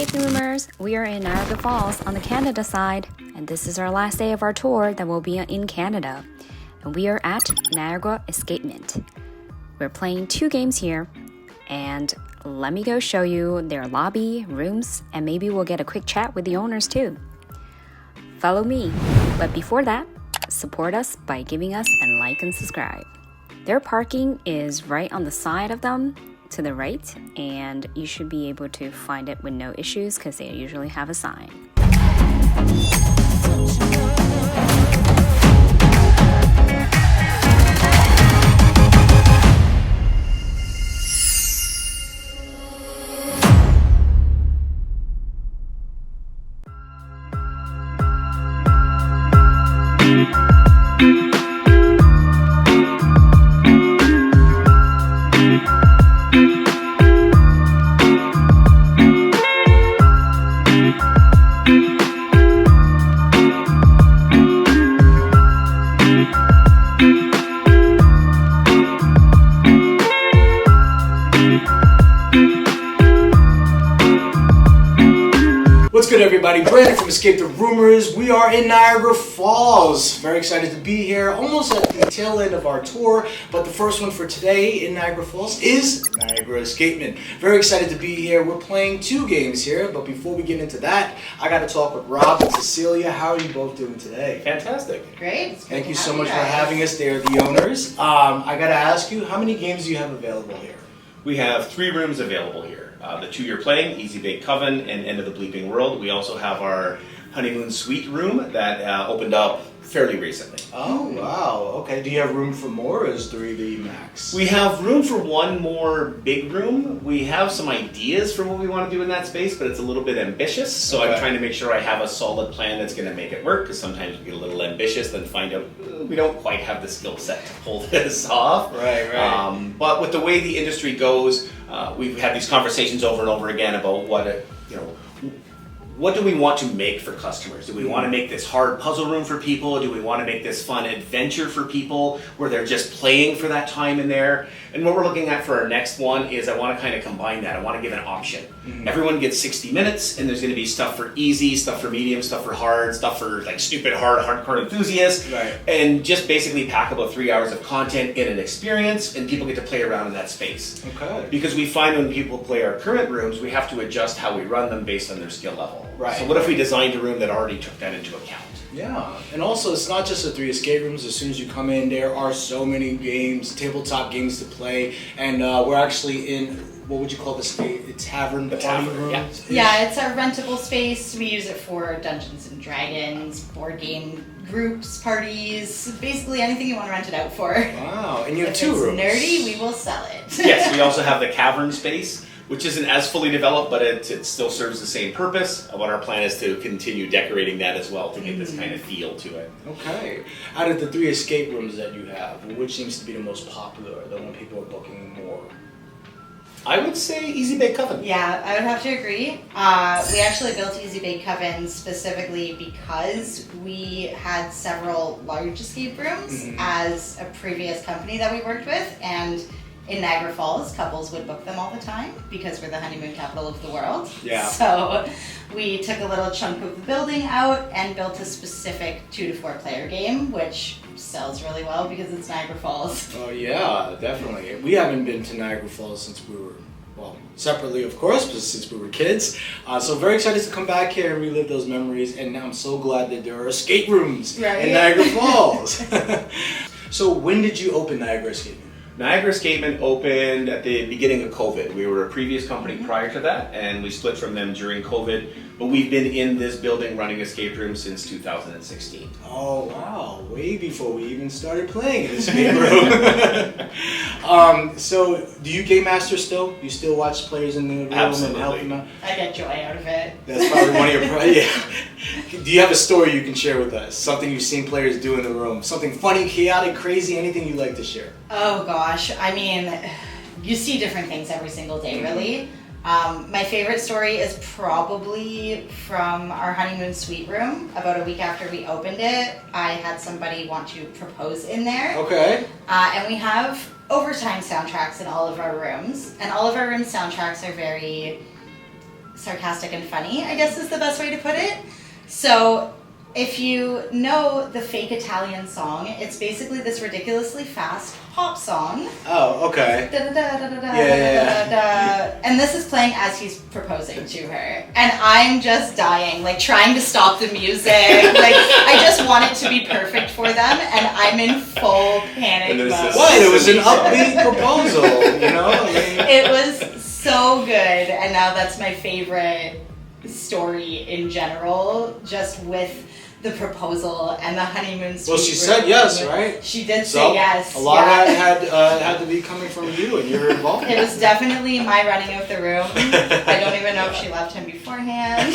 ESCAPETHEROOMers, we are in Niagara Falls on the Canada side, and this is our last day of our tour that will be in Canada. And we are at Niagara Escapement. We're playing 2 games here, and let me go show you their lobby, rooms, and maybe we'll get a quick chat with the owners too. Follow me, but before that, support us by giving us a like and subscribe. Their parking is right on the side of them, to the right, and you should be able to find it with no issues because they usually have a sign. What's good, everybody? Brandon from ESCAPETHEROOMers. We are in Niagara Falls. Very excited to be here, almost at the tail end of our tour. But the first one for today in Niagara Falls is Niagara Escapement. Very excited to be here. We're playing 2 games here, but before we get into that, I got to talk with Rob and Cecilia. How are you both doing today? Fantastic. Great. Thank you so much for having us. They're the owners. I got to ask you, how many games do you have available here? We have 3 rooms available here. The 2 you're playing, BAKE COVEN and End of the Bleeping World. We also have our honeymoon suite room that opened up fairly recently. Oh, wow. Okay. Do you have room for more, or is 3 the max? We have room for 1 more big room. We have some ideas for what we want to do in that space, but it's a little bit ambitious. So Okay. I'm trying to make sure I have a solid plan that's going to make it work, because sometimes we get a little ambitious, then find out we don't quite have the skill set to pull this off. Right. But with the way the industry goes, we've had these conversations over and over again about what do we want to make for customers? Do we want to make this hard puzzle room for people? Do we want to make this fun adventure for people where they're just playing for that time in there? And what we're looking at for our next one is I want to kind of combine that. I want to give an option. Everyone gets 60 minutes, and there's going to be stuff for easy, stuff for medium, stuff for hard, stuff for like stupid hard, hardcore enthusiasts. Right. And just basically pack about 3 hours of content in an experience, and people get to play around in that space. Okay. Because we find when people play our current rooms, we have to adjust how we run them based on their skill level. Right. So what if we designed a room that already took that into account? Yeah, and also it's not just the 3 escape rooms. As soon as you come in, there are so many games, tabletop games to play, and we're actually in, what would you call this space? A tavern, The party tavern, room? Yeah, it's a rentable space. We use it for Dungeons and Dragons, board game groups, parties, basically anything you want to rent it out for. Wow, and you have If 2 it's rooms. nerdy, we will sell it. Yes, we also have the cavern space, which isn't as fully developed, but it still serves the same purpose. What our plan is to continue decorating that as well to get this kind of feel to it. Okay. Out of the 3 escape rooms that you have, which seems to be the most popular, the one people are booking more? I would say BAKE COVEN. Yeah, I would have to agree. We actually built BAKE COVEN specifically because we had several large escape rooms as a previous company that we worked with, and in Niagara Falls, couples would book them all the time because we're the honeymoon capital of the world. Yeah. So we took a little chunk of the building out and built a specific 2 to 4 player game, which sells really well because it's Niagara Falls. Oh yeah, definitely. We haven't been to Niagara Falls since we were, well, separately of course, but since we were kids. So very excited to come back here and relive those memories, and I'm so glad that there are escape rooms in Niagara Falls. So when did you open Niagara Escapement? Niagara Escapement opened at the beginning of COVID. We were a previous company prior to that, and we split from them during COVID. But we've been in this building running escape rooms since 2016. Oh wow, way before we even started playing in escape room. So do you game master still? You still watch players in the room Absolutely. and help them out? I get joy out of it. That's probably one of your yeah. Do you have a story you can share with us? Something you've seen players do in the room? Something funny, chaotic, crazy, anything you'd like to share? Oh gosh, I mean, you see different things every single day, really. My favorite story is probably from our honeymoon suite room. About a week after we opened it, I had somebody want to propose in there. Okay. And we have overtime soundtracks in all of our rooms. And all of our room soundtracks are very sarcastic and funny, I guess is the best way to put it. So if you know the fake Italian song, it's basically this ridiculously fast pop song. Oh, okay. And this is playing as he's proposing to her. And I'm just dying, like trying to stop the music. Like I just want it to be perfect for them, and I'm in full panic mode. What? It was an upbeat proposal, you know? I mean, It was so good, and now that's my favorite story in general, just with the proposal and the honeymoon suite. well, she said yes, right? She did So, say yes. a lot of that had to be coming from you and your involvement. It was definitely my running of the room. I don't even know if she left him beforehand.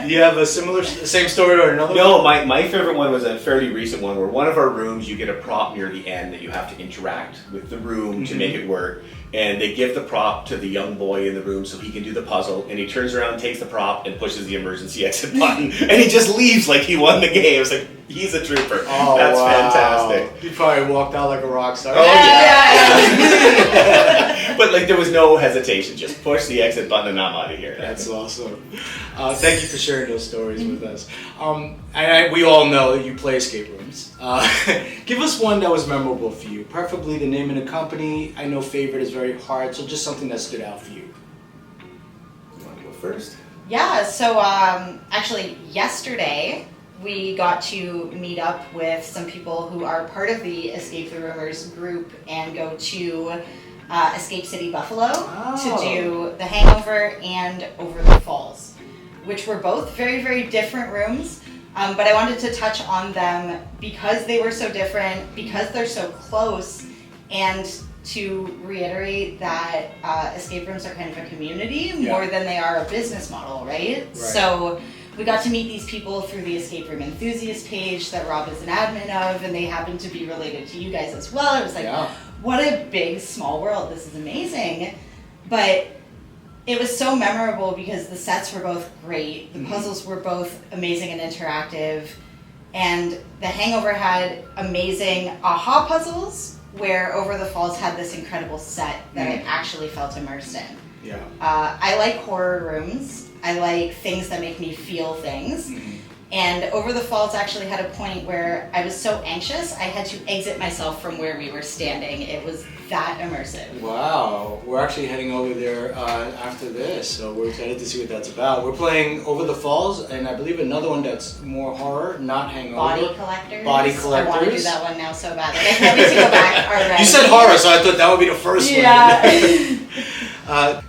Do you have a same story or another? No, my favorite one was a fairly recent one where one of our rooms, you get a prop near the end that you have to interact with the room to make it work. And they give the prop to the young boy in the room so he can do the puzzle. And he turns around, takes the prop, and pushes the emergency exit button. And he just leaves like he won the game. It's like, he's a trooper. Oh, That's wow. fantastic. He probably walked out like a rock star. Oh, yeah. But like there was no hesitation. Just push the exit button and I'm out of here. That's awesome. Thank you for sharing those stories with us. We all know that you play escape rooms. Give us one that was memorable for you, preferably the name of the company. I know favorite is very hard, so just something that stood out for you. You want to go first? Yeah, so actually yesterday we got to meet up with some people who are part of the ESCAPETHEROOMers group and go to Escape City Buffalo to do the Hangover and Over the Falls, which were both very, very different rooms. But I wanted to touch on them because they were so different, because they're so close, and to reiterate that escape rooms are kind of a community more than they are a business model, right? So we got to meet these people through the Escape Room Enthusiast page that Rob is an admin of, and they happen to be related to you guys as well. It was like, what a big, small world. This is amazing. But it was so memorable because the sets were both great, the puzzles were both amazing and interactive, and the Hangover had amazing aha puzzles, where Over the Falls had this incredible set that I actually felt immersed in. Yeah. I like horror rooms. I like things that make me feel things. And Over the Falls actually had a point where I was so anxious, I had to exit myself from where we were standing. It was that immersive. Wow. We're actually heading over there after this, so we're excited to see what that's about. We're playing Over the Falls, and I believe another one that's more horror, not Hangover. Body Collectors. Body Collectors. I want to do that one now so bad. Like, I can't wait to go back already. You said horror, so I thought that would be the first one. Yeah.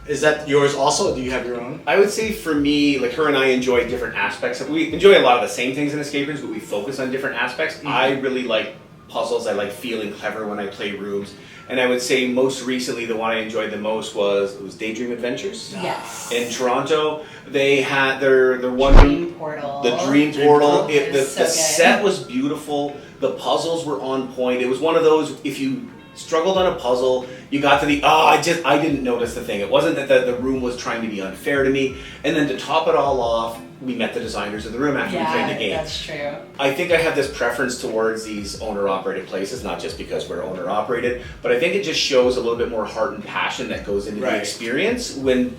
Is that yours also, or do you have your own? I would say for me, like her and I enjoy different aspects. We enjoy a lot of the same things in escape rooms, but we focus on different aspects. I really like puzzles. I like feeling clever when I play rooms. And I would say most recently the one I enjoyed the most was Daydream Adventures. Yes. In Toronto, they had their one Dream Portal. The Dream Portal. It The was so good. set was beautiful. The puzzles were on point. It was one of those, if you struggled on a puzzle, you got to the, I didn't notice the thing. It wasn't that the room was trying to be unfair to me. And then to top it all off, we met the designers of the room after we played the game. That's true. I think I have this preference towards these owner-operated places, not just because we're owner-operated, but I think it just shows a little bit more heart and passion that goes into the experience when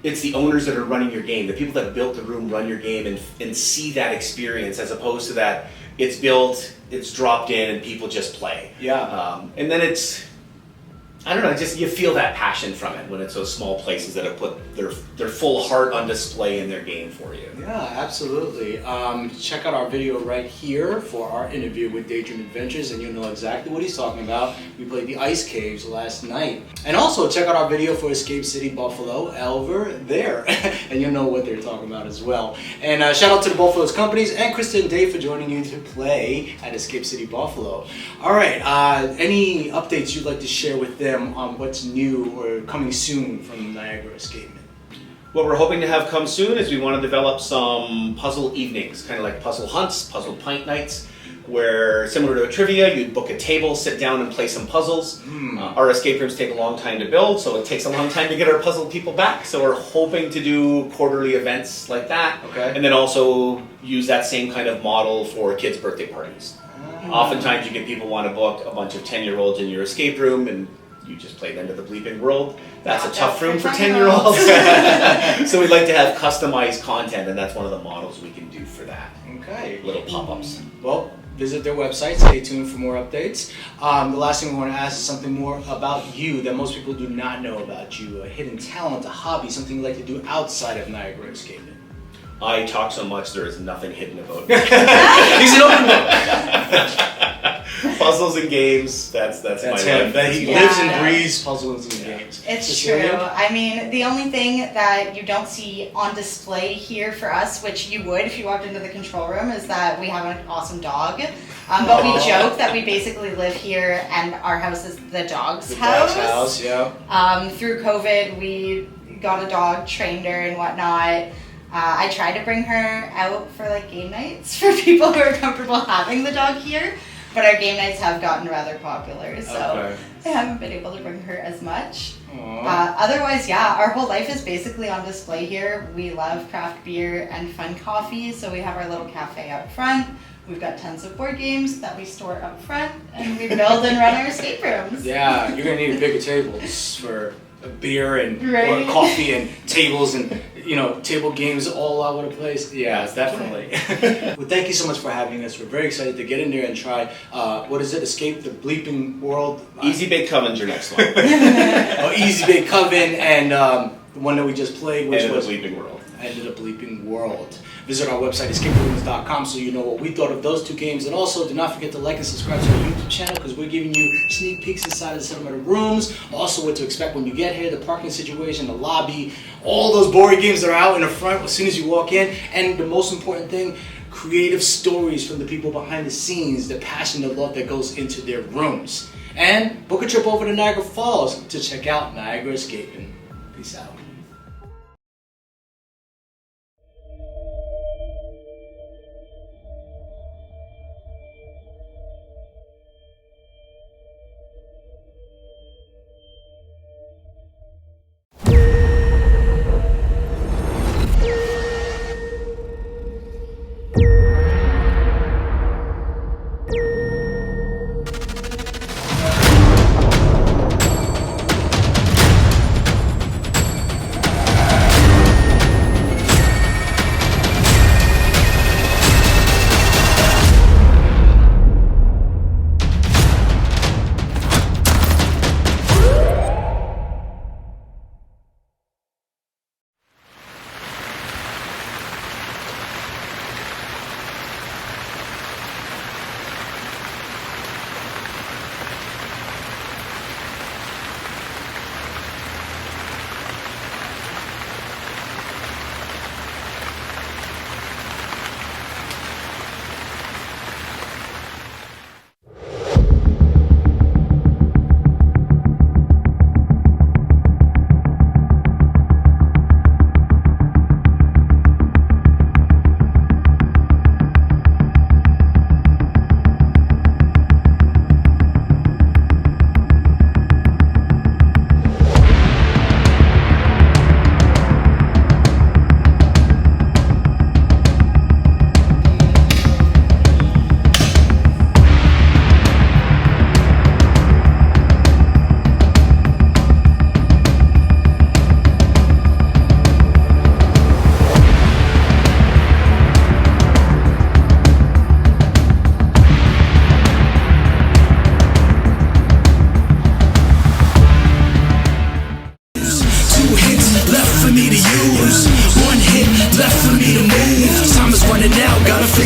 it's the owners that are running your game. The people that built the room run your game and see that experience, as opposed to that it's built, it's dropped in, and people just play. Yeah. And then it's, I don't know, just you feel that passion from it when it's those small places that have put their full heart on display in their game for you. Yeah, absolutely. Check out our video right here for our interview with Daydream Adventures, and you'll know exactly what he's talking about. We played the ice caves last night. And also check out our video for Escape City Buffalo, Elver there, and you'll know what they're talking about as well. And shout out to the both of those companies and Krista and Dave for joining you to play at Escape City Buffalo. All right, any updates you'd like to share with them on what's new or coming soon from Niagara Escapement? What we're hoping to have come soon is we want to develop some puzzle evenings, kind of like puzzle hunts, puzzle pint nights, where similar to a trivia, you'd book a table, sit down and play some puzzles. Our escape rooms take a long time to build, so it takes a long time to get our puzzle people back. So we're hoping to do quarterly events like that, and then also use that same kind of model for kids' birthday parties. Oftentimes you get people want to book a bunch of 10-year-olds in your escape room, and you just played Into the Bleeping World. That's Not a tough just room for for 10-year-olds. 10-year-olds. So we'd like to have customized content, and that's one of the models we can do for that. Okay. Little pop-ups. Well, visit their website. Stay tuned for more updates. The last thing we want to ask is something more about you that most people do not know about you. A hidden talent, a hobby, something you like to do outside of Niagara Escapement. I talk so much, there is nothing hidden about He's me. an open book. Puzzles and games, that's my him. life. He Yeah. lives and breathes puzzles and games. It's Cecilia? true. I mean, the only thing that you don't see on display here for us, which you would if you walked into the control room, is that we have an awesome dog. But we joke that we basically live here and our house is the dog's The house. dog's house, yeah. Through COVID, we got a dog, trained her and whatnot. I try to bring her out for like game nights for people who are comfortable having the dog here, but our game nights have gotten rather popular, so Okay. I haven't been able to bring her as much. Aw. Otherwise, yeah, our whole life is basically on display here. We love craft beer and fun coffee, so we have our little cafe out front. We've got tons of board games that we store up front, and we build and run our escape rooms. Yeah, you're gonna need bigger tables for beer and Right. or coffee and tables and table games all over the place. Yeah, definitely. Well, thank you so much for having us. We're very excited to get in there and try. What is it? Escape the Bleeping World. Easy Bake Coven's your next one. Easy Bake Coven and the one that we just played, which Into was the Bleeping World. Into the Bleeping World. Visit our website, ESCAPETHEROOMers.com, so you know what we thought of those two games. And also, do not forget to like and subscribe to our YouTube channel because we're giving you sneak peeks inside of the cinematic rooms. Also, what to expect when you get here, the parking situation, the lobby, all those board games that are out in the front as soon as you walk in. And the most important thing, creative stories from the people behind the scenes, the passion, the love that goes into their rooms. And book a trip over to Niagara Falls to check out Niagara Escapement. Peace out.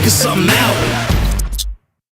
Something out